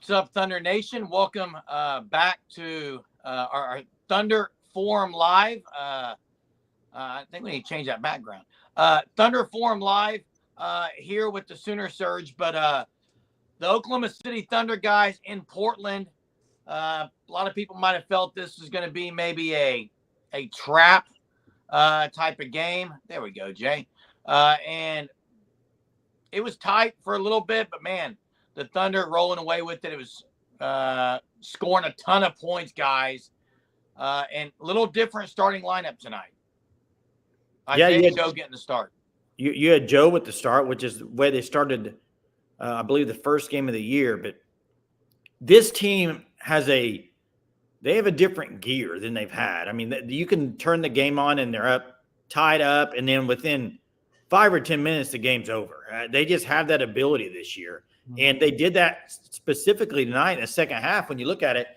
What's up, Thunder Nation? Welcome back to our Thunder Forum Live. I think we need to change that background. Thunder Forum Live here with the Sooner Surge, but the Oklahoma City Thunder guys in Portland. A lot of people might have felt this was going to be maybe a trap type of game. There we go, Jay. And it was tight for a little bit, but man, the Thunder rolling away with it. It was scoring a ton of points, guys, and a little different starting lineup tonight. You had Joe getting the start. You had Joe with the start, which is the way they started, I believe, the first game of the year. But this team they have a different gear than they've had. I mean, you can turn the game on and they're tied up, and then within 5 or 10 minutes, the game's over. They just have that ability this year. And they did that specifically tonight in the second half. When you look at it,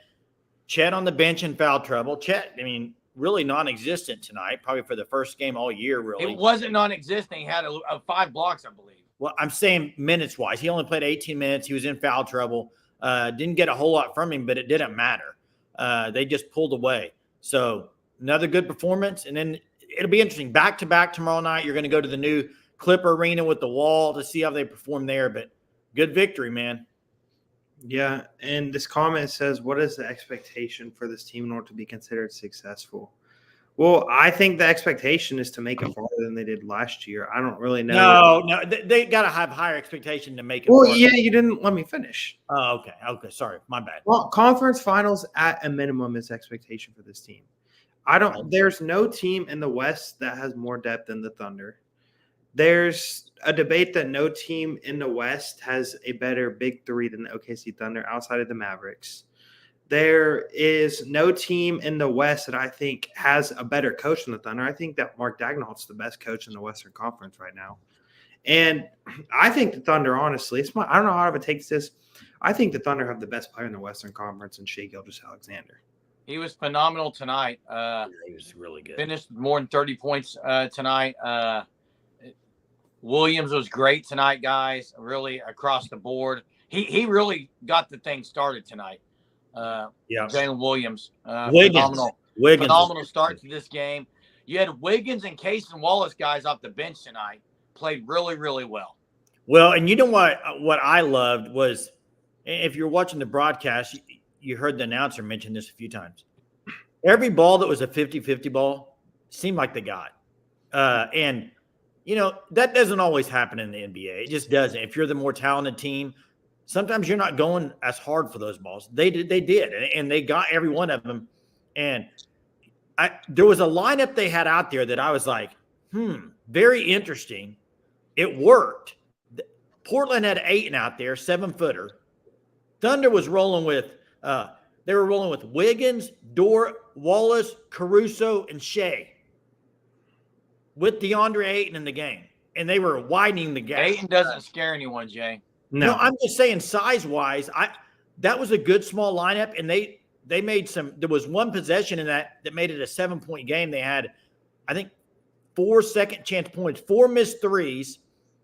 Chet on the bench in foul trouble. Chet, I mean, really non-existent tonight, probably for the first game all year, really. It wasn't non-existent. He had 5 blocks, I believe. Well, I'm saying minutes-wise. He only played 18 minutes. He was in foul trouble. Didn't get a whole lot from him, but it didn't matter. They just pulled away. So another good performance. And then it'll be interesting. Back-to-back tomorrow night, you're going to go to the new Clipper Arena with the wall to see how they perform there. But good victory, man. Yeah, and this comment says, what is the expectation for this team in order to be considered successful? Well, I think the expectation is to make it farther than they did last year. I don't really know. No, they got to have higher expectation to make it. Well, yeah, you didn't let me finish. Oh, okay. Sorry, my bad. Well, conference finals at a minimum is expectation for this team. There's no team in the West that has more depth than the Thunder. There's a debate that no team in the West has a better big three than the OKC Thunder outside of the Mavericks. There is no team in the West that I think has a better coach than the Thunder. I think that Mark Daigneault's the best coach in the Western Conference right now. And I think the Thunder, honestly, I don't know how it takes this. I think the Thunder have the best player in the Western Conference in ShaiGilgeous-Alexander. He was phenomenal tonight. He was really good. Finished more than 30 points tonight. Williams was great tonight, guys, really across the board. He really got the thing started tonight. Jalen Williams. Phenomenal start to this game. You had Wiggins and Case and Wallace guys off the bench tonight. Played really, really well. Well, and you know what I loved was, if you're watching the broadcast, you heard the announcer mention this a few times. Every ball that was a 50-50 ball seemed like they got. And you know, that doesn't always happen in the NBA. It just doesn't. If you're the more talented team, sometimes you're not going as hard for those balls. They did, and they got every one of them. And there was a lineup they had out there that I was like, very interesting. It worked. Portland had 8 out there, 7-footer. Thunder was rolling with they were rolling with Wiggins, Dort, Wallace, Caruso, and Shai, with DeAndre Ayton in the game, and they were widening the gap. Ayton doesn't scare anyone, Jay. No, I'm just saying size-wise, that was a good small lineup, and they made some. There was one possession in that made it a 7-point game. They had, I think, 4 second-chance points, 4 missed threes.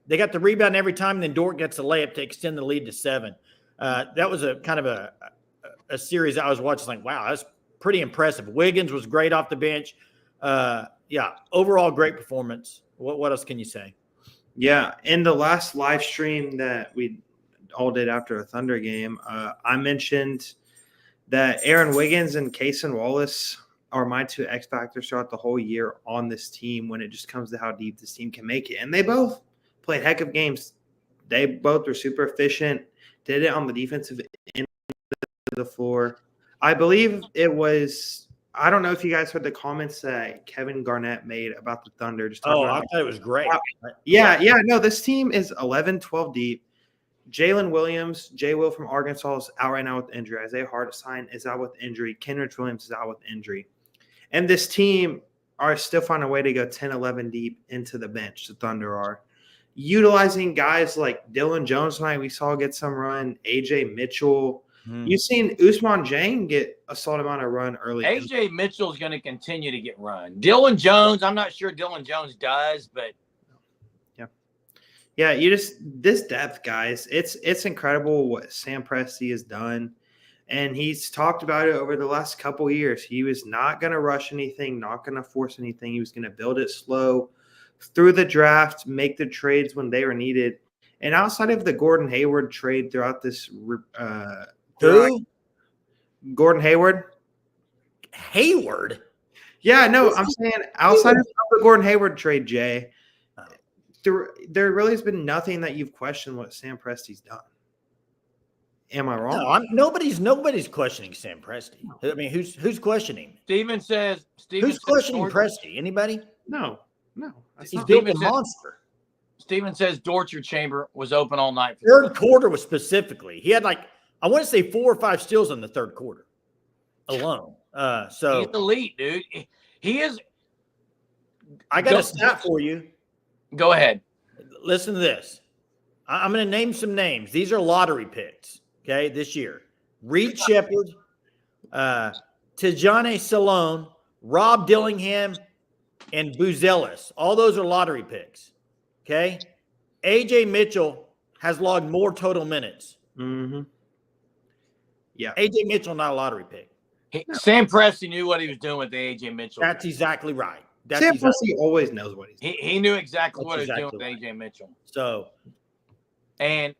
They got the rebound every time, and then Dort gets a layup to extend the lead to 7. That was a kind of a series I was watching. Like, wow, that's pretty impressive. Wiggins was great off the bench. Overall great performance. What else can you say? Yeah, in the last live stream that we all did after a Thunder game, I mentioned that Aaron Wiggins and Cason Wallace are my 2 X factors throughout the whole year on this team when it just comes to how deep this team can make it. And they both played heck of games. They both were super efficient, did it on the defensive end of the floor. I believe it was – I don't know if you guys heard the comments that Kevin Garnett made about the Thunder. I thought it was great. No, this team is 11-12 deep. Jalen Williams, J. Will from Arkansas is out right now with injury. Isaiah Hartenstein is out with injury. Kenrich Williams is out with injury. And this team are still finding a way to go 10-11 deep into the bench, the Thunder are. Utilizing guys like Dylan Jones tonight, we saw get some run, AJ Mitchell. You've seen Ousmane Dieng get a solid amount of run early. AJ Mitchell is going to continue to get run. Dylan Jones, I'm not sure Dylan Jones does, but Yeah, this depth, guys. It's incredible what Sam Presti has done. And he's talked about it over the last couple of years. He was not going to rush anything, not going to force anything. He was going to build it slow through the draft, make the trades when they were needed. And outside of the Gordon Hayward trade throughout this Who? Gordon Hayward? Hayward? Yeah, no, I'm saying outside of the Gordon Hayward trade, Jay, there really has been nothing that you've questioned what Sam Presti's done. Am I wrong? No, nobody's questioning Sam Presti. I mean, who's questioning? Who's questioning Presti? Anybody? No. He's built a monster. Steven says Dort's chamber was open all night. Third quarter was specifically. He had I want to say 4 or 5 steals in the third quarter alone. So he's elite, dude. He is. I got a stat for you. Go ahead. Listen to this. I'm going to name some names. These are lottery picks. Okay, this year. Reed Shepherd, Tijane Salone, Rob Dillingham, and Buzelis. All those are lottery picks. Okay? A.J. Mitchell has logged more total minutes. Mm-hmm. Yeah. A.J. Mitchell, not a lottery pick. Sam Presti knew what he was doing with the A.J. Mitchell. That's exactly right. Sam Presti always knows what he's doing. He knew exactly what he was doing with A.J. Mitchell. So, and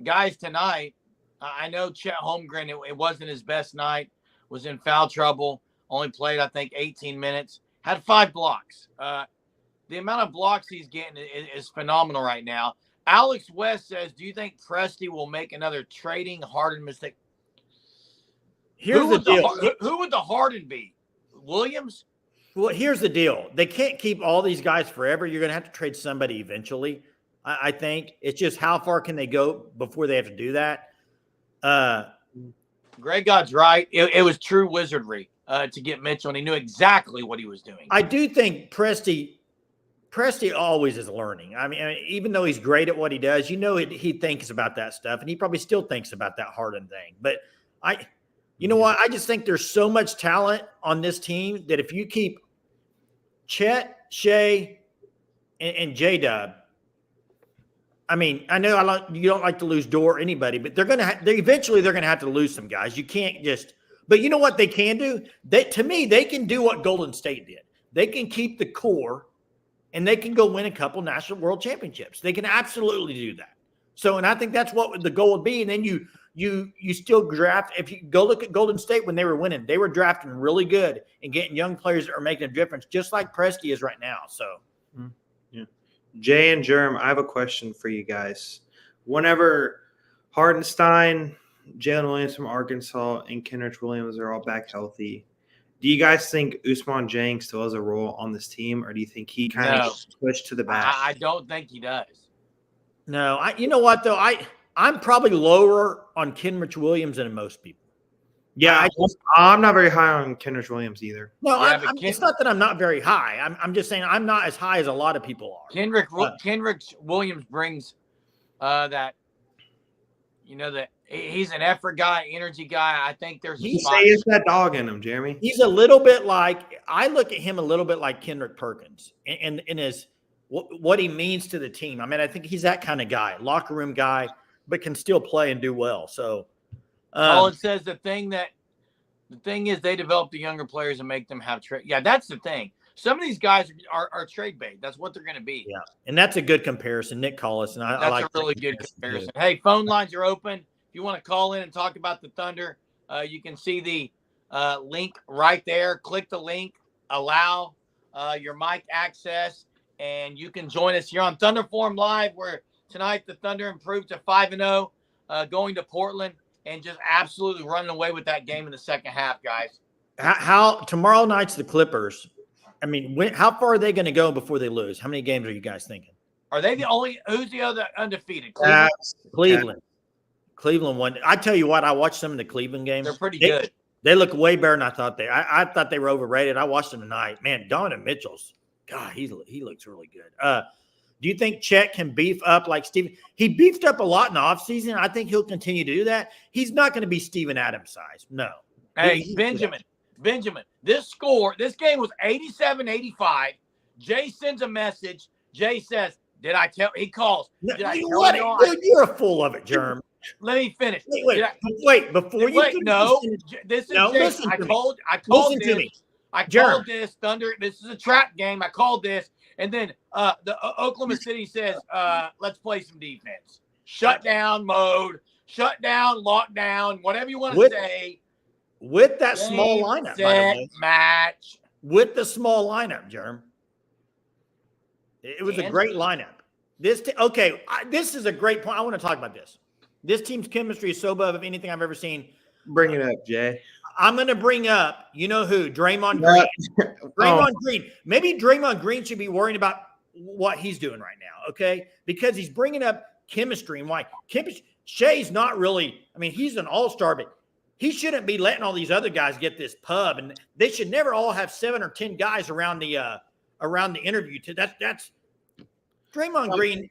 guys, tonight, I know Chet Holmgren, it wasn't his best night, was in foul trouble, only played, I think, 18 minutes, had 5 blocks. The amount of blocks he's getting is phenomenal right now. Alex West says, do you think Presti will make another trading Harden mistake? Here's the deal. Who would the Harden be? Williams? Well, here's the deal. They can't keep all these guys forever. You're going to have to trade somebody eventually. I think it's just how far can they go before they have to do that? Greg God's right. It was true wizardry to get Mitchell, and he knew exactly what he was doing. I do think Presti always is learning. I mean, even though he's great at what he does, he thinks about that stuff, and he probably still thinks about that Harden thing. But you know what? I just think there's so much talent on this team that if you keep Chet, Shai, and J-Dub, I mean, I know you don't like to lose Dort or anybody, but eventually they're gonna have to lose some guys. You can't just. But you know what they can do? To me, they can do what Golden State did. They can keep the core, and they can go win a couple national world championships. They can absolutely do that. So, and I think that's what the goal would be. And then you still draft. If you go look at Golden State when they were winning, they were drafting really good and getting young players that are making a difference, just like Presti is right now. So. Yeah. Jay and Germ, I have a question for you guys. Whenever Hartenstein, Jalen Williams from Arkansas, and Kenrich Williams are all back healthy, do you guys think Ousmane Dieng still has a role on this team, or do you think he kind of switched to the back? I don't think he does. No, you know what though? I'm probably lower on Kenrich Williams than most people. Yeah, I'm not very high on Kenrich Williams either. No, it's not that I'm not very high. I'm just saying I'm not as high as a lot of people are. Kenrich Williams brings that, that he's an effort guy, energy guy. I think there's he saves that dog in him, Jeremy. He's a little bit like, I look at him a little bit like Kendrick Perkins in his what he means to the team. I mean, I think he's that kind of guy, locker room guy, but can still play and do well. So. Colin says the thing is they develop the younger players and make them have trade. Yeah, that's the thing. Some of these guys are trade bait. That's what they're going to be. Yeah, and that's a good comparison, Nick Collis. And I like a really good comparison. Hey, phone lines are open. If you want to call in and talk about the Thunder, you can see the link right there. Click the link, allow your mic access, and you can join us here on Thunder Forum Live, where tonight the Thunder improved to 5-0, going to Portland. And just absolutely running away with that game in the second half, guys. How tomorrow night's the Clippers? I mean, how far are they going to go before they lose? How many games are you guys thinking? Are they the only? Who's the other undefeated? Cleveland. Cleveland won. I tell you what, I watched some of the Cleveland games. They're pretty good. They look way better than I thought I thought they were overrated. I watched them tonight. Man, Donovan Mitchell's. God, he looks really good. Do you think Chet can beef up like Steven? He beefed up a lot in the offseason. I think he'll continue to do that. He's not going to be Steven Adams size. No. Hey, Benjamin, this game was 87-85. Jay sends a message. Jay says, Did I tell? He calls. No, Did I you tell what? you? Dude, you're a fool of it, Germ. Let me finish. Wait, before you finish no. this, This is no, Jay. listen I to me. called Listen this. to me. I Germ. called this Thunder. This is a trap game. I called this, and then Oklahoma City says, "Let's play some defense. Shut down mode. Shut down. Lockdown. Whatever you want to say." With that small lineup, set, by the way. match. With the small lineup, Germ. It was a great lineup. This is a great point. I want to talk about this. This team's chemistry is so above anything I've ever seen. Bring it up, Jay. I'm going to bring up, you know who? Draymond Green. Draymond Green. Maybe Draymond Green should be worrying about what he's doing right now, okay? Because he's bringing up chemistry and why. Shai's not really – I mean, he's an all-star, but he shouldn't be letting all these other guys get this pub. And they should never all have 7 or 10 guys around the interview. That's Draymond Green.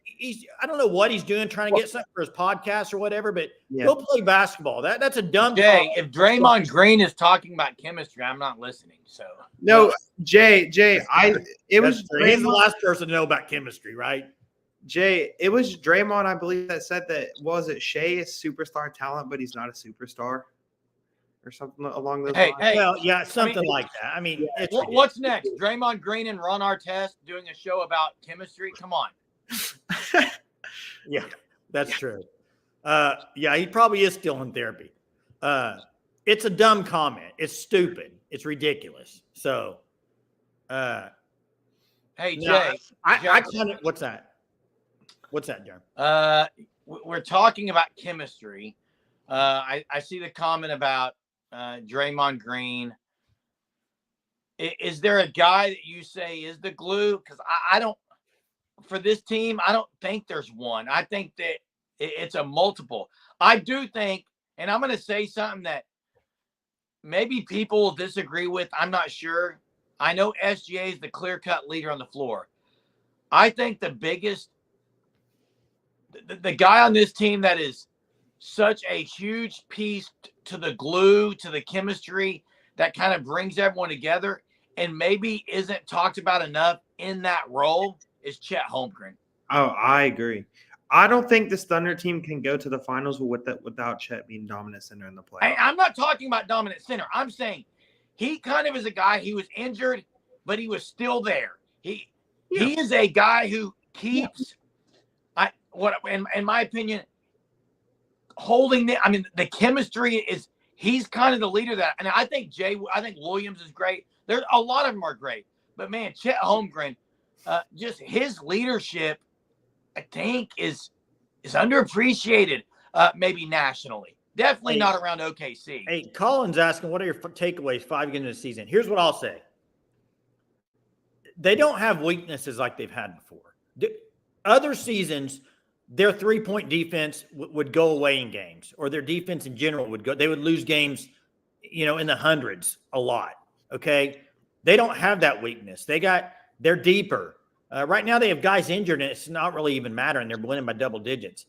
I don't know what he's doing, trying to get something for his podcast or whatever, but go play basketball. That's a dumb Jay, if Draymond Green is talking about chemistry, I'm not listening. So no, Jay, he's the last person to know about chemistry, right? Jay, it was Draymond, I believe, that said that Shai is superstar talent, but he's not a superstar. Or something along those lines. Well, yeah, something like that. I mean, what's next? Draymond Green and Ron Artest doing a show about chemistry? Come on. Yeah, that's true. Yeah, he probably is still in therapy. It's a dumb comment. It's stupid. It's ridiculous. So, hey, Jay. No, I kind of. What's that? What's that, Jeremy? We're talking about chemistry. I see the comment about Draymond Green. Is there a guy that you say is the glue? Because I don't, for this team, I don't think there's one. I think that it's a multiple. I do think, and I'm going to say something that maybe people will disagree with. I'm not sure. I know SGA is the clear-cut leader on the floor. I think the biggest, the guy on this team that is such a huge piece to the glue, to the chemistry that kind of brings everyone together and maybe isn't talked about enough in that role is Chet Holmgren. Oh, I agree. I don't think this Thunder team can go to the finals without Chet being dominant center in the playoffs. I'm not talking about dominant center. I'm saying he kind of is a guy, he was injured, but he was still there. He is a guy who keeps, in my opinion, holding the chemistry is, he's kind of the leader that, and I think Williams is great. There's a lot of them are great, but man, Chet Holmgren, just his leadership, I think is underappreciated, maybe nationally. Definitely not around OKC. Hey, Colin's asking, what are your takeaways 5 games into the season? Here's what I'll say. They don't have weaknesses like they've had before. Other seasons, their three-point defense would go away in games, or their defense in general they would lose games, in the hundreds a lot. Okay. They don't have that weakness. They're deeper. Right now they have guys injured and it's not really even mattering. They're winning by double digits.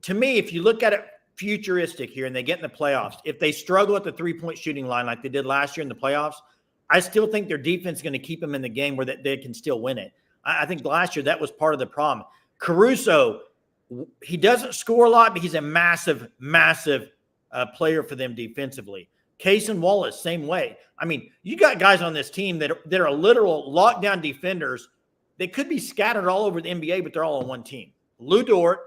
To me, if you look at it futuristic here and they get in the playoffs, if they struggle at the 3-point shooting line like they did last year in the playoffs, I still think their defense is going to keep them in the game where they can still win it. I think last year that was part of the problem. Caruso, he doesn't score a lot, but he's a massive, massive player for them defensively. Case and Wallace, same way. I mean, you got guys on this team that are literal lockdown defenders. They could be scattered all over the NBA, but they're all on one team. Lou Dort,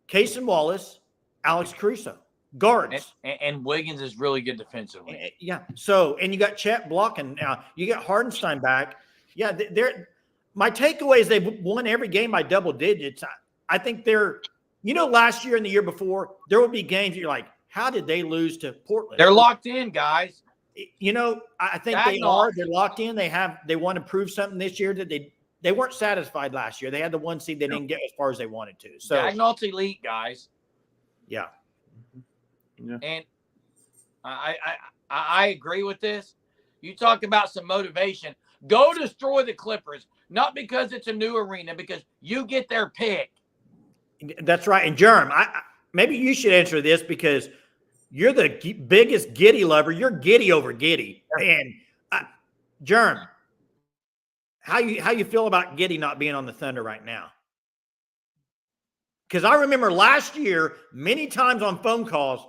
Case and Wallace, Alex Caruso, guards. And Wiggins is really good defensively. Yeah. So, and you got Chet blocking now. You got Hartenstein back. Yeah, my takeaway is they've won every game by double digits. I think they're, last year and the year before, there would be games that you're like, how did they lose to Portland? They're locked in, guys. I think they are. They're locked in. They want to prove something this year that they weren't satisfied last year. They had the 1 seed. They didn't get as far as they wanted to. So Dagnall's elite, guys. Yeah. And I agree with this. You talk about some motivation. Go destroy the Clippers, not because it's a new arena, because you get their pick. That's right. And Germ, maybe you should answer this because you're the biggest Giddy lover. You're Giddy over Giddy. And Germ, how you feel about Giddey not being on the Thunder right now? Because I remember last year, many times on phone calls,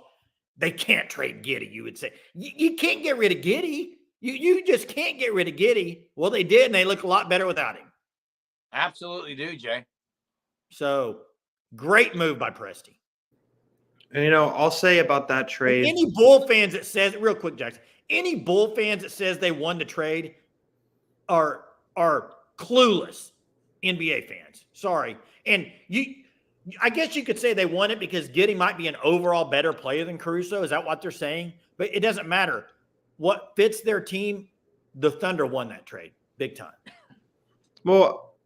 they can't trade Giddey. You would say, you can't get rid of Giddey. You just can't get rid of Giddey. Well, they did, and they look a lot better without him. Absolutely do, Jay. So, great move by Presti. And, I'll say about that trade. And any Bull fans that says, real quick, Jackson, any Bull fans that says they won the trade are clueless NBA fans. Sorry. And I guess you could say they won it because Giddey might be an overall better player than Caruso. Is that what they're saying? But it doesn't matter. What fits their team, the Thunder won that trade big time. Well,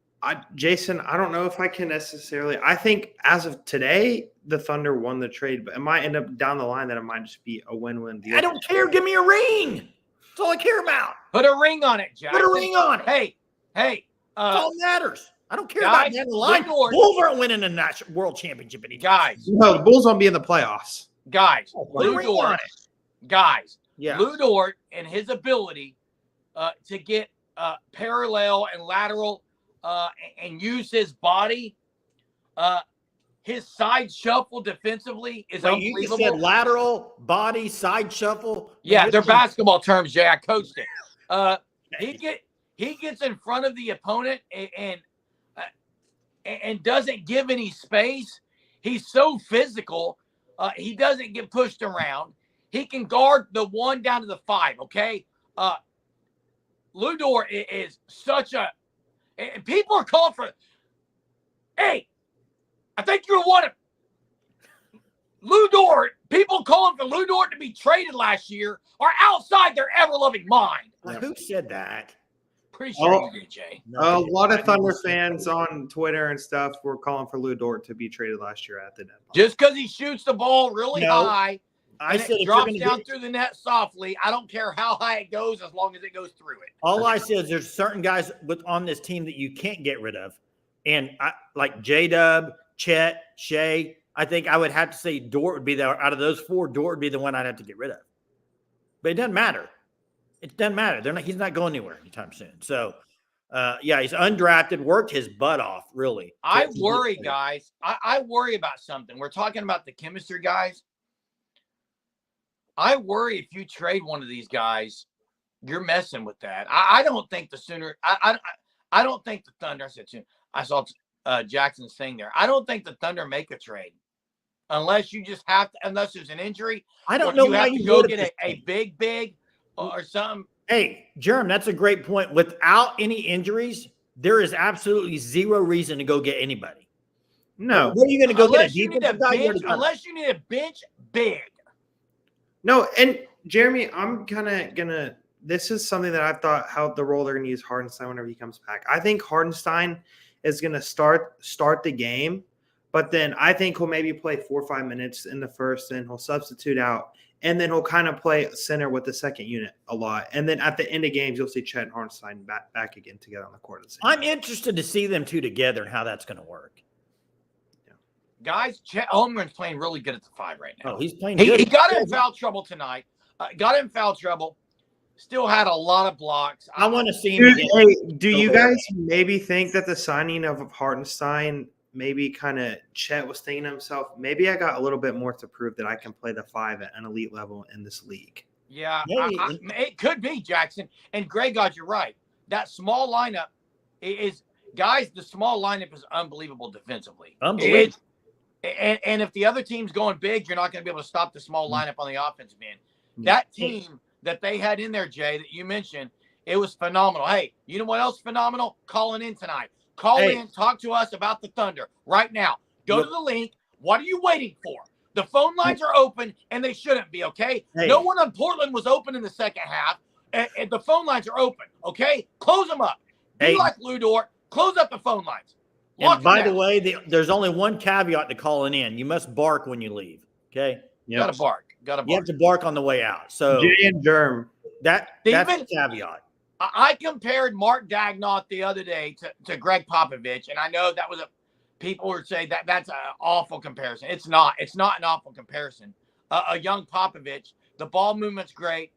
Jason, I don't know if I can necessarily. I think as of today, the Thunder won the trade, but it might end up down the line that it might just be a win-win deal. I don't care. Give me a ring. That's all I care about. Put a ring on it, Jackson. Put a ring on it. Hey. That's all that matters. I don't care guys, about down the line. Dort. Bulls aren't winning a national world championship anytime. Guys. No, the Bulls won't be in the playoffs. Guys. Put a ring on it. Guys. Yeah. Lou Dort and his ability to get parallel and lateral and use his body, his side shuffle defensively is unbelievable. You said lateral, body, side shuffle. Yeah, they're basketball terms, Jay. I coached it. He gets in front of the opponent and doesn't give any space. He's so physical. He doesn't get pushed around. He can guard the 1 down to the 5, okay? Lou Dort is such a – and people are calling for – hey, I think you're one of – Lou Dort, people calling for Lou Dort to be traded last year are outside their ever-loving mind. Who said that? Pretty sure you did, Jay. A lot of Thunder fans on Twitter and stuff were calling for Lou Dort to be traded last year at the deadline. Just because he shoots the ball really high – I said it drops down through the net softly. I don't care how high it goes as long as it goes through it. All I said is there's certain guys on this team that you can't get rid of. And like J-Dub, Chet, Shai, I think I would have to say Dort would be there. Out of those 4, Dort would be the one I'd have to get rid of. But it doesn't matter. It doesn't matter. He's not going anywhere anytime soon. So, he's undrafted, worked his butt off, really. I worry, guys. I worry about something. We're talking about the chemistry guys. I worry if you trade one of these guys, you're messing with that. I don't think the Sooner. I don't think the Thunder. I saw Jackson's thing there. I don't think the Thunder make a trade unless you just have to. Unless there's an injury. I don't know why you go get a big or something. Hey, Jerem, that's a great point. Without any injuries, there is absolutely zero reason to go get anybody. No. Where are you going to go get a defensive guy? Unless you need a bench big. No, and Jeremy, I'm kind of going to – this is something that I've thought how the role they're going to use Hartenstein whenever he comes back. I think Hartenstein is going to start the game, but then I think he'll maybe play 4 or 5 minutes in the first, and he'll substitute out, and then he'll kind of play center with the second unit a lot. And then at the end of games, you'll see Chet and Hartenstein back again together on the court. I'm interested to see them two together and how that's going to work. Guys, Chet Holmgren's playing really good at the 5 right now. Oh, he's playing good. He got in foul trouble tonight. Still had a lot of blocks. I want to see him. Do you guys maybe think that the signing of Hartenstein, maybe kind of Chet was thinking to himself, maybe I got a little bit more to prove that I can play the 5 at an elite level in this league? Yeah, it could be, Jackson. And Greg, God, you're right. That small lineup is, guys, the small lineup is unbelievable defensively. Unbelievable. And if the other team's going big, you're not going to be able to stop the small lineup on the offensive end. That team that they had in there, Jay, that you mentioned, it was phenomenal. Hey, you know what else phenomenal? Calling in tonight. Call in, talk to us about the Thunder right now. Go to the link. What are you waiting for? The phone lines are open, and they shouldn't be, okay? No one on Portland was open in the second half, and the phone lines are open, okay? Close them up. Be like Lou Dort. Close up the phone lines. And by the way, there's only one caveat to calling in. You must bark when you leave. Okay. Yep. Gotta bark. You have to bark on the way out. So Jay and Germ. That's the caveat. I compared Mark Dagnall the other day to Greg Popovich, and I know that was people would say that's an awful comparison. It's not. It's not an awful comparison. A young Popovich, the ball movement's great.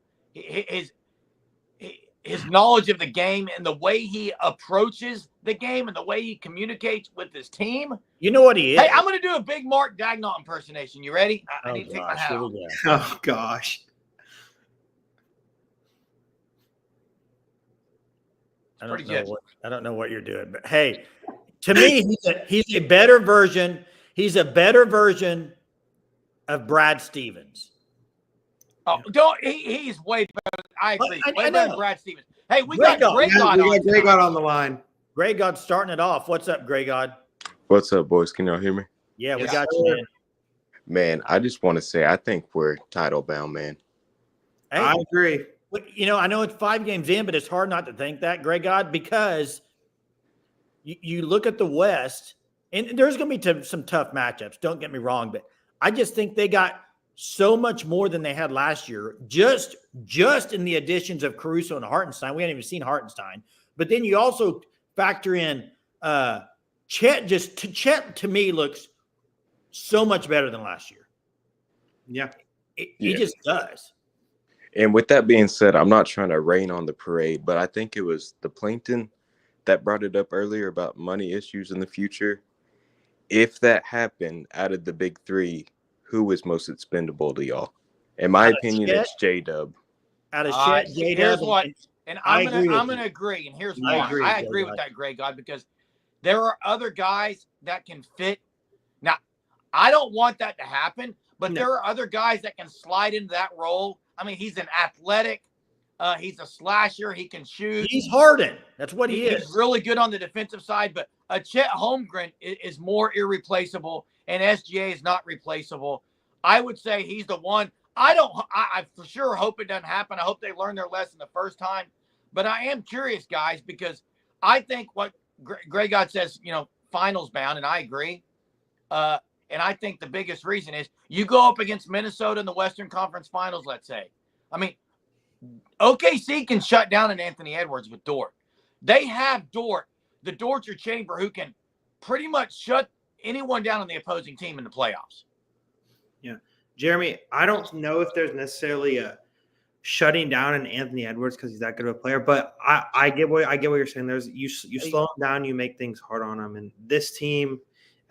his knowledge of the game and the way he approaches the game and the way he communicates with his team. You know what he is? Hey, I'm going to do a big Mark Dagnall impersonation. You ready? I need to take my hat off. Oh, gosh. I Pretty don't know good. I don't know what you're doing, but hey, to me, he's a better version. He's a better version of Brad Stevens. Oh, don't he's way better. I agree. I Way better than know. Brad Stevens. Hey, we Greg got God. Greg Yeah, God we on. got Greg God on the line. Greg God's starting it off. What's up, Greg God? What's up, boys? Can y'all hear me? Yeah, we Yes, got sir. you, man. Man, I just want to say I think we're title bound, man. Hey, I agree. you know, I know it's 5 games in, but it's hard not to think that, Greg God, because you look at the West, and there's going to be some tough matchups. Don't get me wrong, but I just think they got so much more than they had last year, just in the additions of Caruso and Hartenstein. We haven't even seen Hartenstein, but then you also factor in Chet. Chet to me looks so much better than last year. Yeah. He just does. And with that being said, I'm not trying to rain on the parade, but I think it was the Plankton that brought it up earlier about money issues in the future. If that happened out of the big 3, who is most expendable to y'all? In my opinion, Chet? it's J-Dub. Out of Chet, Here's J-Dub, what, and I'm gonna you. agree. And here's I why. agree, I Greg agree God. with that, Greg God, because there are other guys that can fit. Now, I don't want that to happen, but No. there are other guys that can slide into that role. I mean, he's an athletic. He's a slasher. He can shoot. He's Harden. That's what he He's is. really good on the defensive side, but a Chet Holmgren is more irreplaceable, and SGA is not replaceable. I would say he's the one. I for sure hope it doesn't happen. I hope they learn their lesson the first time. But I am curious, guys, because I think what Greg God says, finals bound, and I agree. And I think the biggest reason is you go up against Minnesota in the Western Conference Finals, let's say. I mean, OKC can shut down an Anthony Edwards with Dort. They have Dort, the Dortcher chamber, who can pretty much shut anyone down on the opposing team in the playoffs. Yeah. Jeremy, I don't know if there's necessarily a shutting down an Anthony Edwards because he's that good of a player, but I get what you're saying. There's you slow him down, you make things hard on him. And this team,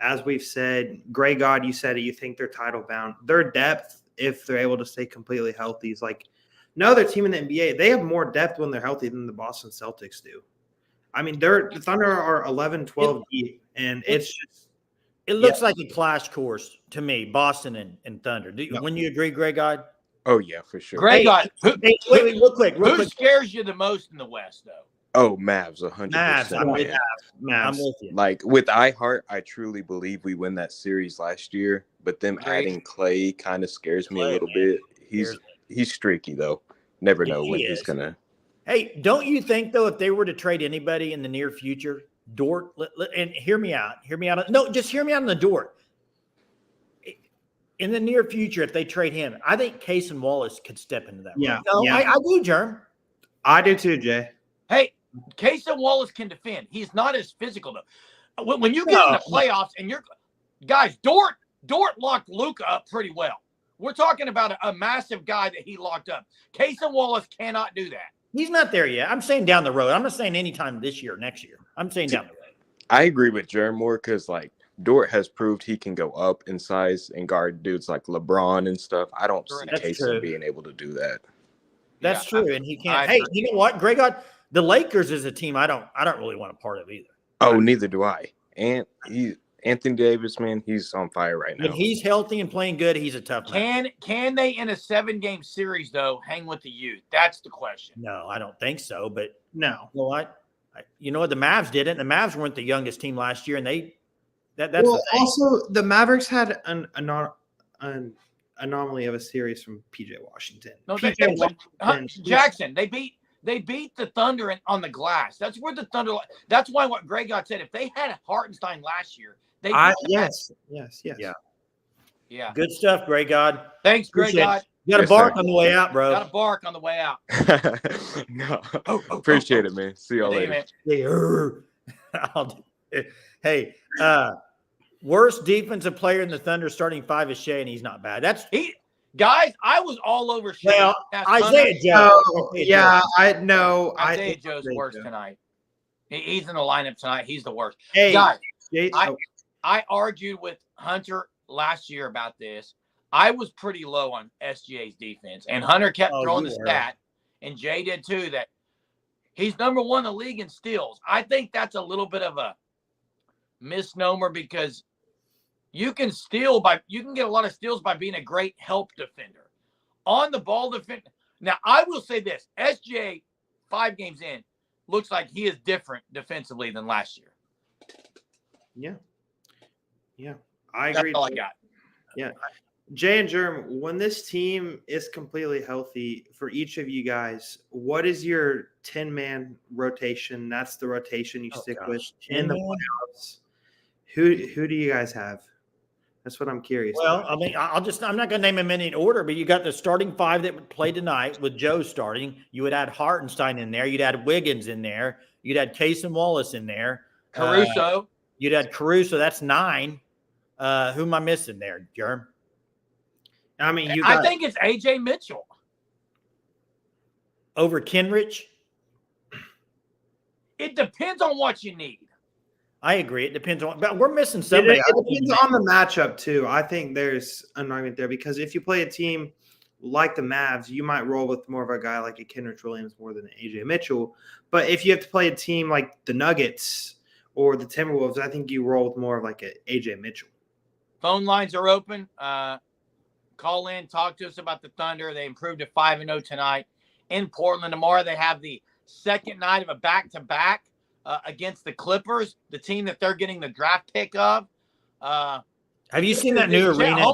as we've said, Greg God, you said it, you think they're title bound. Their depth, if they're able to stay completely healthy, is like no other team in the NBA. They have more depth when they're healthy than the Boston Celtics do. I mean, the Thunder are 11, 12 deep, and it's just – It looks like a clash course to me, Boston and Thunder. Wouldn't you agree, Greg God? Oh, yeah, for sure. Greg God, Wait, real quick. Who scares you the most in the West, though? Oh, Mavs, 100%. Mavs, I'm with Mavs. I'm with you. Like with iHeart, I truly believe we win that series last year, but them adding Clay kind of scares me a little bit. He's streaky though. Never know when he's gonna. Hey, don't you think though, if they were to trade anybody in the near future, Dort, and hear me out. No, just hear me out on the Dort. In the near future, if they trade him, I think Case and Wallace could step into that. Yeah, role. No, yeah. I do, Jerm. I do too, Jay. Hey, Case and Wallace can defend. He's not as physical though. When you get in the playoffs and you're guys, Dort locked Luka up pretty well. We're talking about a massive guy that he locked up. Case and Wallace cannot do that. He's not there yet. I'm saying down the road. I'm not saying anytime this year, next year. I'm saying down the road. I agree with Jerem more because like Dort has proved he can go up in size and guard dudes like LeBron and stuff. I don't see Case being able to do that. That's true, and he can't. Hey, you know what, Greg? The Lakers is a team I don't really want a part of either. Oh, neither do I. And Anthony Davis, man, he's on fire right now. When he's healthy and playing good, he's a tough man. Can they in a 7-game series though hang with the youth? That's the question. No, I don't think so. But No. you know what? The Mavs did it. And the Mavs weren't the youngest team last year, and that's well. Also, the Mavericks had an anomaly of a series from PJ Washington. No, Washington Jackson. They beat the Thunder on the glass. That's where the Thunder. That's why what Greg God said. If they had Hartenstein last year, they yes. Yeah. Good stuff, Greg God. Thanks, Greg God. You got to bark on the way out, bro. Got to bark on the way out. No, appreciate it, man. See y'all later. Hey, worst defensive player in the Thunder starting 5 is Shai, and he's not bad. Guys, I was all over Shai. Well, Isaiah No, Joe. yeah, I know. Isaiah Joe's worse tonight. He's in the lineup tonight. He's the worst. Hey, Guys, Jay, I argued with Hunter last year about this. I was pretty low on SGA's defense, and Hunter kept throwing the stat, and Jay did too, that he's number 1 in the league in steals. I think that's a little bit of a misnomer because you can get a lot of steals by being a great help defender. On the ball defender. Now, I will say this. SGA, 5 games in, looks like he is different defensively than last year. Yeah. I agree. That's all I got. Yeah. Jay and Germ, when this team is completely healthy for each of you guys, what is your 10-man rotation? That's the rotation you stick with in the playoffs. Who do you guys have? That's what I'm curious Well, about. I mean, I'm not going to name them in any order, but you got the starting 5 that would play tonight with Joe starting. You would add Hartenstein in there. You'd add Wiggins in there. You'd add Case and Wallace in there. Caruso. You'd add Caruso. That's 9. Who am I missing there, Germ? I mean, I think it's AJ Mitchell over Kenrich. It depends on what you need. I agree. It depends on, but we're missing somebody. It depends on the matchup too. I think there's an argument there because if you play a team like the Mavs, you might roll with more of a guy like a Kenrich Williams more than an AJ Mitchell. But if you have to play a team like the Nuggets or the Timberwolves, I think you roll with more of like an AJ Mitchell. Phone lines are open. Call in, talk to us about the Thunder. They improved to 5-0 tonight in Portland. Tomorrow they have the second night of a back-to-back against the Clippers, the team that they're getting the draft pick of. Have you seen that new arena?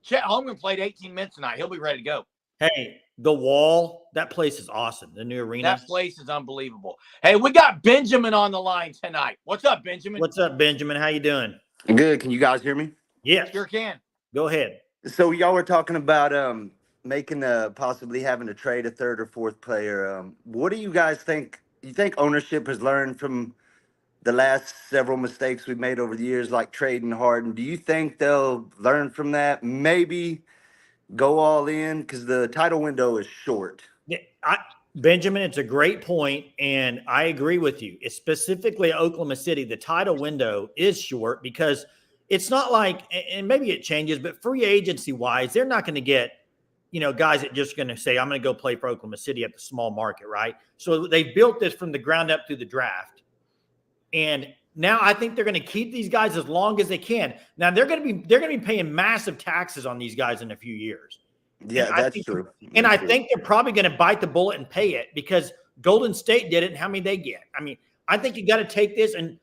Chet Holmgren played 18 minutes tonight. He'll be ready to go. Hey, the Wall, that place is awesome. The new arena. That place is unbelievable. Hey, we got Benjamin on the line tonight. What's up, Benjamin? What's up, Benjamin? How you doing? Good. Can you guys hear me? Yes. Sure can. Go ahead. So y'all were talking about possibly having to trade a 3rd or 4th player. What do you guys think? You think ownership has learned from the last several mistakes we've made over the years, like trading Harden? Do you think they'll learn from that? Maybe go all in because the title window is short. Yeah, Benjamin, it's a great point, and I agree with you. It's specifically Oklahoma City, the title window is short because it's not like, and maybe it changes, but free agency wise, they're not going to get, guys that just going to say, I'm going to go play for Oklahoma City at the small market, right? So they built this from the ground up through the draft. And now I think they're going to keep these guys as long as they can. Now they're going to be paying massive taxes on these guys in a few years. Yeah, that's true. And I think they're probably going to bite the bullet and pay it because Golden State did it. And how many they get? I mean, I think you got to take this and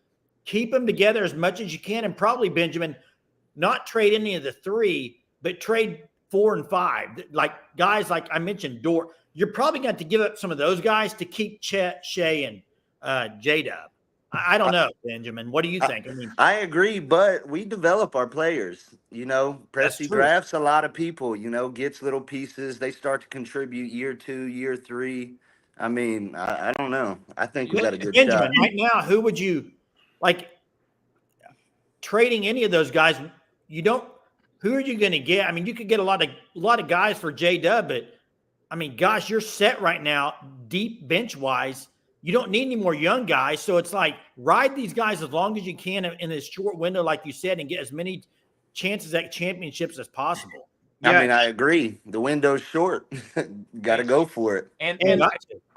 keep them together as much as you can, and probably, Benjamin, not trade any of the 3, but trade 4 and 5. Like guys like I mentioned, Dort. You're probably going to have to give up some of those guys to keep Chet, Shai, and J-Dub. I don't know, Benjamin. What do you think? I agree, but we develop our players. Presti drafts a lot of people, gets little pieces. They start to contribute year 2, year 3. I mean, I don't know. I think we got a good Benjamin, shot. right now, who would you like trading any of those guys? Who are you going to get? I mean, you could get a lot of guys for J-Dub, but I mean, gosh, you're set right now, deep bench wise. You don't need any more young guys. So it's like ride these guys as long as you can in this short window, like you said, and get as many chances at championships as possible. I mean, I agree. The window's short. Got to go for it. And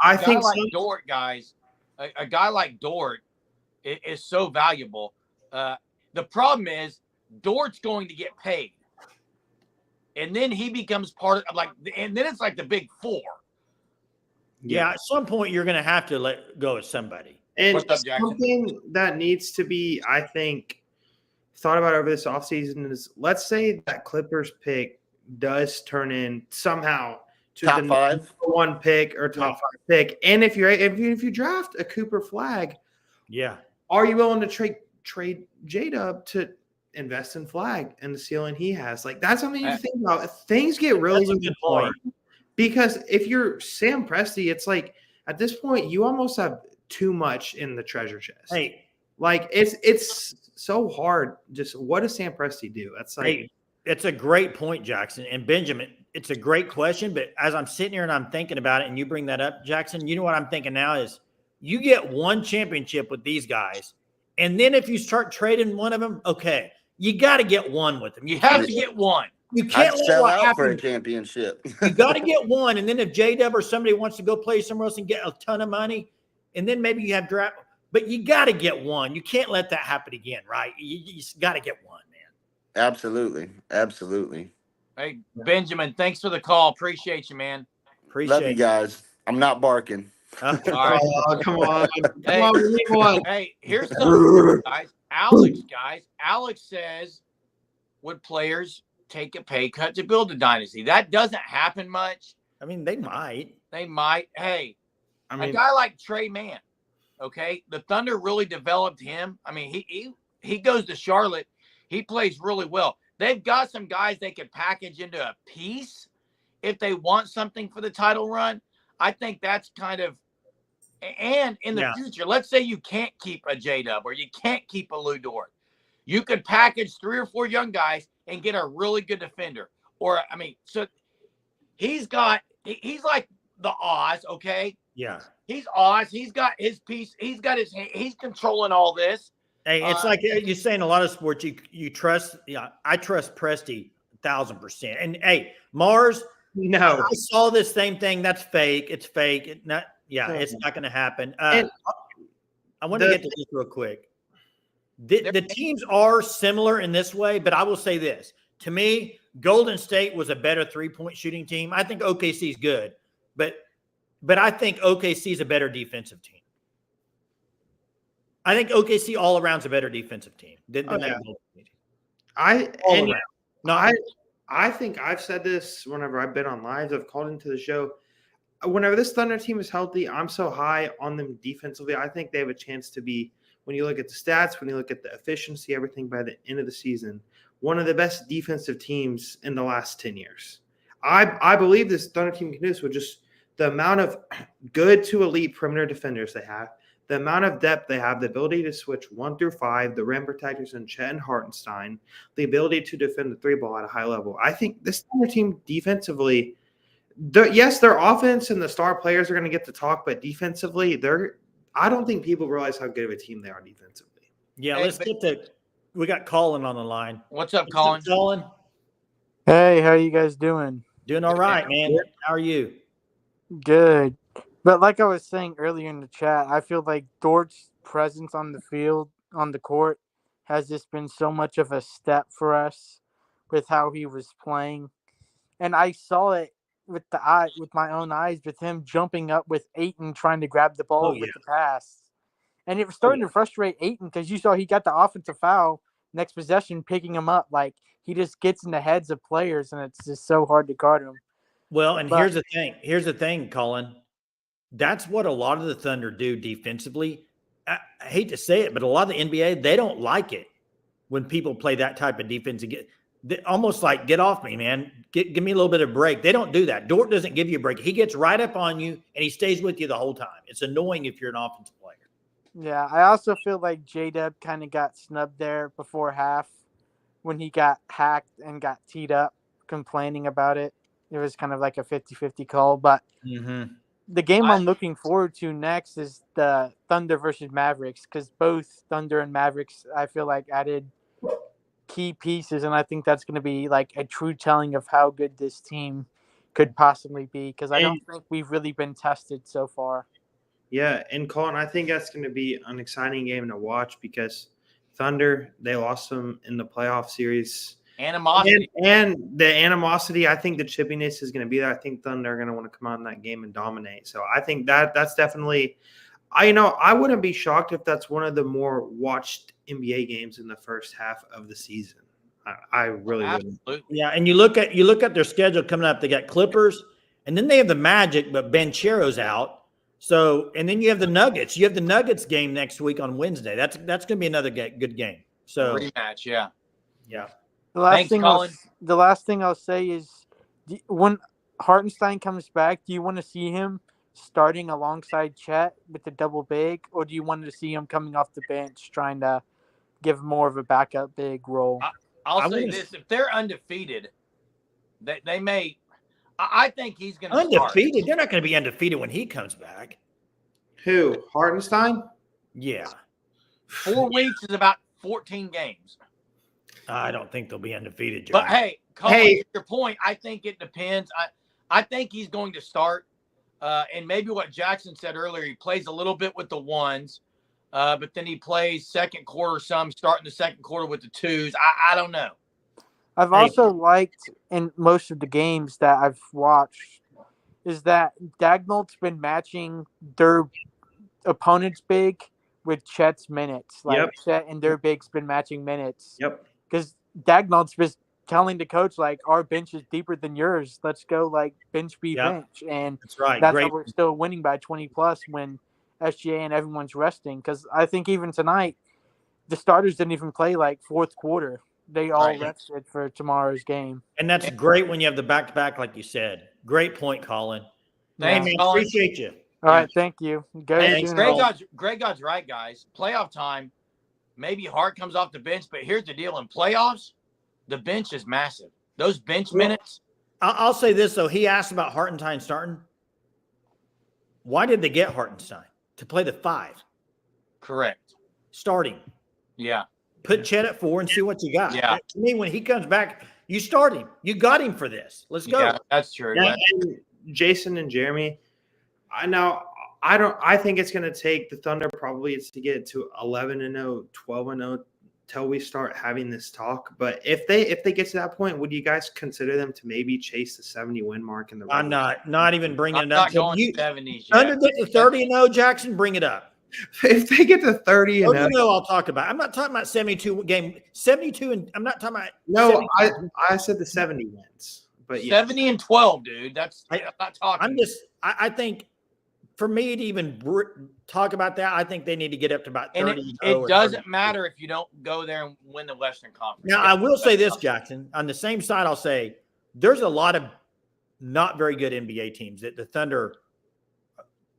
I think Dort, guys, a guy like Dort is so valuable. The problem is Dort's going to get paid. And then he becomes part of and then it's like the big 4. Yeah, at some point you're going to have to let go of somebody. And What's up, Jackson? something that needs to be, I think, thought about over this offseason is, let's say that Clippers pick does turn in somehow to top the 5, number 1 pick or top 5 pick. And if you draft a Cooper Flag, are you willing to trade J-Dub to invest in Flag and the ceiling he has? Like, that's something you think about. Things get really hard. Because if you're Sam Presti, it's like at this point you almost have too much in the treasure chest. Hey, like it's so hard. Just what does Sam Presti do? That's like it's a great point, Jackson and Benjamin. it's a great question, but as I'm sitting here and I'm thinking about it, and you bring that up, Jackson, you know what I'm thinking now is you get one championship with these guys, and then if you start trading one of them, okay, you got to get one with them. You have to get one. You I'd can't let sell what out for a happened. championship. You got to get one, and then if J-Dub or somebody wants to go play somewhere else and get a ton of money, and then maybe you have draft, but you got to get one. You can't let that happen again, right? You got to get one, man. Absolutely. Absolutely. Hey, Benjamin, thanks for the call. Appreciate you, man. Love you guys. I'm not barking. All right. Oh, come on. Hey, Come on, we need one. Hey, here's something, guys. Alex says, would players take a pay cut to build a dynasty? That doesn't happen much. I mean, they might. They might. Hey, I mean, a guy like Trey Mann, okay? The Thunder really developed him. I mean, he goes to Charlotte. He plays really well. They've got some guys they could package into a piece if they want something for the title run. I think that's kind of – and in the future, let's say you can't keep a J-Dub or you can't keep a Lou Dort. You could package 3 or 4 young guys and get a really good defender. Or, I mean, so he's like the Oz, okay? Yeah. He's Oz. He's got his piece. He's got his hand. He's controlling all this. Hey, it's like you say in a lot of sports, you trust. Yeah, I trust Presti 1,000%. And hey, Mars, no. I saw this same thing. That's fake. It's fake. It's not going to happen. I want to get to this real quick. The teams are similar in this way, but I will say this. To me, Golden State was a better 3-point shooting team. I think OKC is good, but I think OKC is a better defensive team. I think OKC all around is a better defensive team than that Golden State team. I think I've said this whenever I've been on lives. I've called into the show. Whenever this Thunder team is healthy, I'm so high on them defensively. I think they have a chance to be, when you look at the stats, when you look at the efficiency, everything by the end of the season, one of the best defensive teams in the last 10 years. I believe this Thunder team can do this with just the amount of good to elite perimeter defenders they have, the amount of depth they have, the ability to switch 1 through 5, the rim protectors in Chet and Hartenstein, the ability to defend the 3-ball at a high level. I think this Thunder team defensively, yes, their offense and the star players are going to get to talk, but defensively, I don't think people realize how good of a team they are defensively. Yeah, let's get to – we got Colin on the line. What's up, Colin? Colin? Hey, how you guys doing? Doing all right, man. How are you? Good. But like I was saying earlier in the chat, I feel like Dort's presence on the field, on the court, has just been so much of a step for us with how he was playing. And I saw it with my own eyes, with him jumping up with Ayton trying to grab the ball with the pass. And it was starting to frustrate Ayton because you saw he got the offensive foul next possession, picking him up. Like, he just gets in the heads of players, and it's just so hard to guard him. Well, and here's the thing. Here's the thing, Colin. That's what a lot of the Thunder do defensively. I hate to say it, but a lot of the NBA, they don't like it when people play that type of defense. Almost like, get off me, man. Give me a little bit of break. They don't do that. Dort doesn't give you a break. He gets right up on you, and he stays with you the whole time. It's annoying if you're an offensive player. Yeah, I also feel like J-Dub kind of got snubbed there before half when he got hacked and got teed up, complaining about it. It was kind of like a 50-50 call, but the game I'm looking forward to next is the Thunder versus Mavericks, because both Thunder and Mavericks, I feel like, added key pieces, and I think that's going to be like a true telling of how good this team could possibly be, because I don't think we've really been tested so far. Yeah, and Colin, I think that's going to be an exciting game to watch because Thunder, they lost them in the playoff series. Animosity. And the animosity, I think the chippiness is going to be there. I think Thunder are going to want to come out in that game and dominate. So I think that's definitely – I wouldn't be shocked if that's one of the more watched NBA games in the first half of the season. I really wouldn't. Yeah, and you look at their schedule coming up. They got Clippers, and then they have the Magic, but Banchero's out. So, and then you have the Nuggets. You have the Nuggets game next week on Wednesday. That's going to be another good game. So rematch, yeah. The last thing I'll say is, when Hartenstein comes back, do you want to see him starting alongside Chet with the double big, or do you want to see him coming off the bench trying to give more of a backup big role? I'll say this: if they're undefeated, they may. I think he's going to start. Undefeated. They're not going to be undefeated when he comes back. Who? Hartenstein? Yeah. 4 weeks is about 14 games. I don't think they'll be undefeated, Joe. But hey, Colin, to your point, I think it depends. I think he's going to start. And maybe what Jackson said earlier, he plays a little bit with the ones, but then he plays second quarter starting the second quarter with the twos. I don't know. I've also liked in most of the games that I've watched is that Dagnall's been matching their opponent's big with Chet's minutes. Like Chet and their big's been matching minutes. Yep. Because Dagnall's been telling the coach, like, our bench is deeper than yours. Let's go, like, bench be bench. And that's right. That's how we're still winning by 20 plus when SGA and everyone's resting. Because I think even tonight, the starters didn't even play like fourth quarter. They all rested for tomorrow's game. And that's great when you have the back-to-back, like you said. Great point, Colin. Thanks, man. Colin. Appreciate you. All right, thank you. Greg God's right, guys. Playoff time, maybe Hart comes off the bench, but here's the deal. In playoffs, the bench is massive. Those bench minutes. I'll say this, though. He asked about Hartenstein starting. Why did they get Hartenstein? To play the 5. Correct. Starting. Yeah. Put Chet at 4 and see what you got. Yeah. To me, when he comes back, you start him. You got him for this. Let's go. Yeah, that's true. And Jason and Jeremy, I think it's going to take the Thunder probably it's to get to 11-0, 12-0 till we start having this talk. But if they get to that point, would you guys consider them to maybe chase the 70 win mark in the? I'm not even bringing it up. Not going 70s. Thunder get to 30-0, Jackson, bring it up. If they get to 30-0, I'll talk about it. I'm not talking about 72 game, 72, and I'm not talking about. No, I said the 70 wins, but 70 and 12, dude. I'm not talking. I think for me to even talk about that, I think they need to get up to about 30. It doesn't matter if you don't go there and win the Western Conference. Now, I will say this, Jackson. On the same side, I'll say there's a lot of not very good NBA teams that the Thunder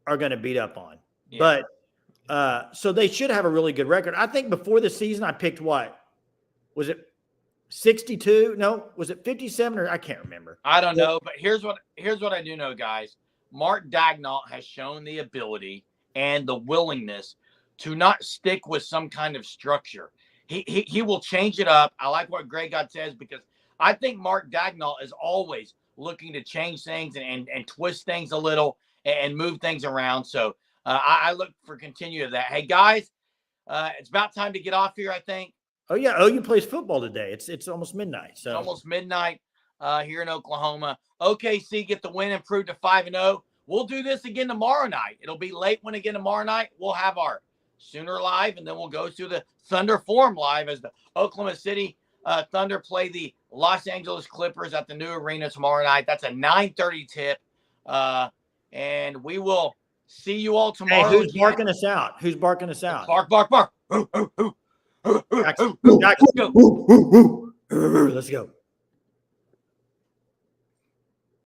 are going to beat up on. Yeah. But so they should have a really good record. I think before the season, I picked what? Was it 62? No, was it 57 or I can't remember. I don't know, but here's what I do know, guys. Mark Daigneault has shown the ability and the willingness to not stick with some kind of structure. He will change it up. I like what Greg God says because I think Mark Daigneault is always looking to change things and twist things a little and move things around. So I look for continue of that. Hey, guys, it's about time to get off here, I think. Oh, yeah. OU plays football today. It's almost midnight. So it's almost midnight here in Oklahoma. OKC get the win, improved to 5-0. We'll do this again tomorrow night. It'll be late when again tomorrow night. We'll have our Sooner Live, and then we'll go to the Thunder Forum Live as the Oklahoma City Thunder play the Los Angeles Clippers at the new arena tomorrow night. That's a 9:30 tip. And we will see you all tomorrow. Hey, who's barking us out? Who's barking us out? Bark, bark, bark. Jackson. Let's go.